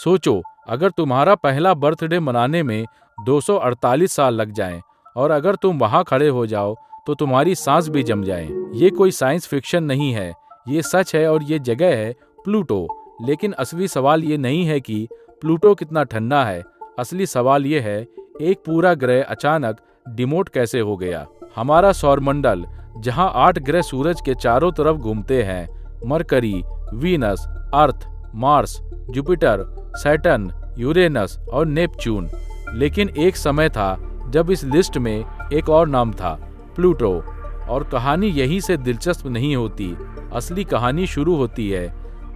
सोचो, अगर तुम्हारा पहला बर्थडे मनाने में 248 साल लग जाएं और अगर तुम वहां खड़े हो जाओ तो तुम्हारी सांस भी जम जाए। ये कोई साइंस फिक्शन नहीं है, ये सच है और ये जगह है प्लूटो। लेकिन असली सवाल ये नहीं है कि प्लूटो कितना ठंडा है, असली सवाल ये है एक पूरा ग्रह अचानक डिमोट कैसे हो गया। हमारा सौरमंडल, जहां 8 ग्रह सूरज के चारों तरफ घूमते हैं, मरकरी, वीनस, अर्थ, मार्स, जुपिटर, सैटर्न, यूरेनस और नेपच्यून। लेकिन एक समय था जब इस लिस्ट में एक और नाम था, प्लूटो। और कहानी यहीं से दिलचस्प नहीं होती। असली कहानी शुरू होती है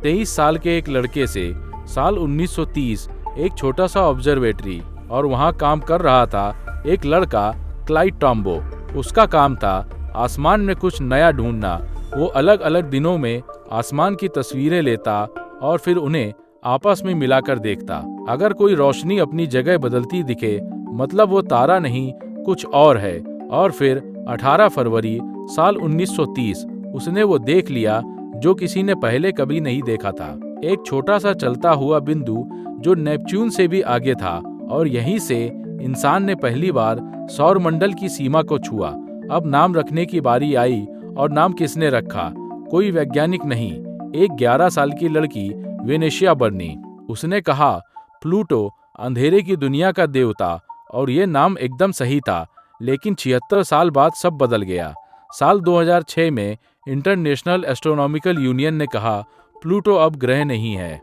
23 साल के एक लड़के से। साल 1930 एक छोटा सा ऑब्जर्वेटरी और वहां काम कर रहा था एक लड़का, क्लाइड टॉम्बो। उसका काम था आसमान में कुछ नया ढूंढना। वो अलग अलग दिनों में आसमान की तस्वीरें लेता और फिर उन्हें आपस में मिलाकर देखता। अगर कोई रोशनी अपनी जगह बदलती दिखे, मतलब वो तारा नहीं कुछ और है। और फिर 18 फरवरी साल 1930 उसने वो देख लिया जो किसी ने पहले कभी नहीं देखा था। एक छोटा सा चलता हुआ बिंदु जो नेपच्यून से भी आगे था। और यहीं से इंसान ने पहली बार सौरमंडल की सीमा को छुआ। अब नाम रखने की बारी आई। और नाम किसने रखा? कोई वैज्ञानिक नहीं, एक 11 साल की लड़की, वेनेशिया बर्नी। उसने कहा, प्लूटो अंधेरे की दुनिया का देवता। और ये नाम एकदम सही था। लेकिन 76 साल बाद सब बदल गया। साल 2006 में इंटरनेशनल एस्ट्रोनॉमिकल यूनियन ने कहा, प्लूटो अब ग्रह नहीं है।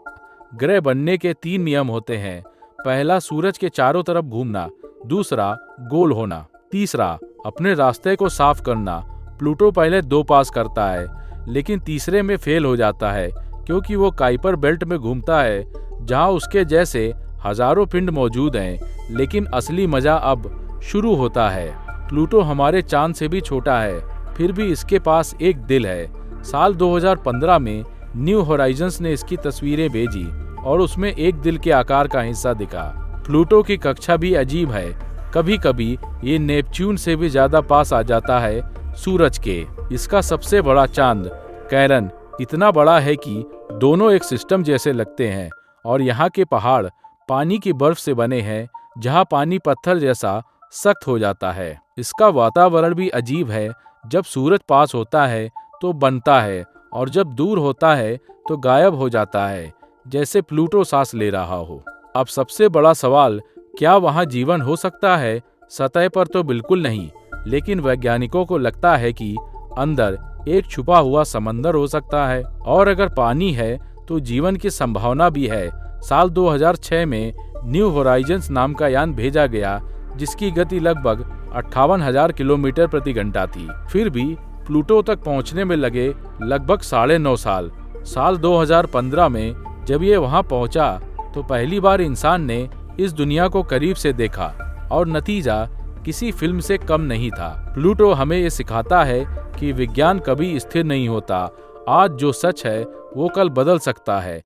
ग्रह बनने के 3 नियम होते हैं। पहला, सूरज के चारों तरफ घूमना। दूसरा, गोल होना। तीसरा, अपने रास्ते को साफ करना। प्लूटो पहले 2 पास करता है, लेकिन तीसरे में फेल हो जाता है क्योंकि वो काइपर बेल्ट में घूमता है जहां उसके जैसे हजारों पिंड मौजूद हैं। लेकिन असली मजा अब शुरू होता है। प्लूटो हमारे चांद से भी छोटा है, फिर भी इसके पास एक दिल है। साल 2015 में न्यू होराइजन्स ने इसकी तस्वीरें भेजी और उसमें एक दिल के आकार का हिस्सा दिखा। प्लूटो की कक्षा भी अजीब है। कभी कभी ये नेपच्यून से भी ज्यादा पास आ जाता है सूरज के। इसका सबसे बड़ा चांद, कैरन, इतना बड़ा है कि दोनों एक सिस्टम जैसे लगते हैं। और यहाँ के पहाड़ पानी की बर्फ से बने हैं, जहाँ पानी पत्थर जैसा सख्त हो जाता है। इसका वातावरण भी अजीब है। जब सूरज पास होता है तो बनता है और जब दूर होता है तो गायब हो जाता है, जैसे प्लूटो सांस ले रहा हो। अब सबसे बड़ा सवाल, क्या वहाँ जीवन हो सकता है? सतह पर तो बिल्कुल नहीं, लेकिन वैज्ञानिकों को लगता है कि अंदर एक छुपा हुआ समंदर हो सकता है। और अगर पानी है तो जीवन की संभावना भी है। साल 2006 में न्यू होराइजन्स नाम का यान भेजा गया जिसकी गति लगभग 58,000 किलोमीटर प्रति घंटा थी। फिर भी प्लूटो तक पहुंचने में लगे लगभग 9.5 साल। साल 2015 में जब ये वहां पहुंचा तो पहली बार इंसान ने इस दुनिया को करीब से देखा और नतीजा किसी फिल्म से कम नहीं था। प्लूटो हमें ये सिखाता है कि विज्ञान कभी स्थिर नहीं होता। आज जो सच है वो कल बदल सकता है।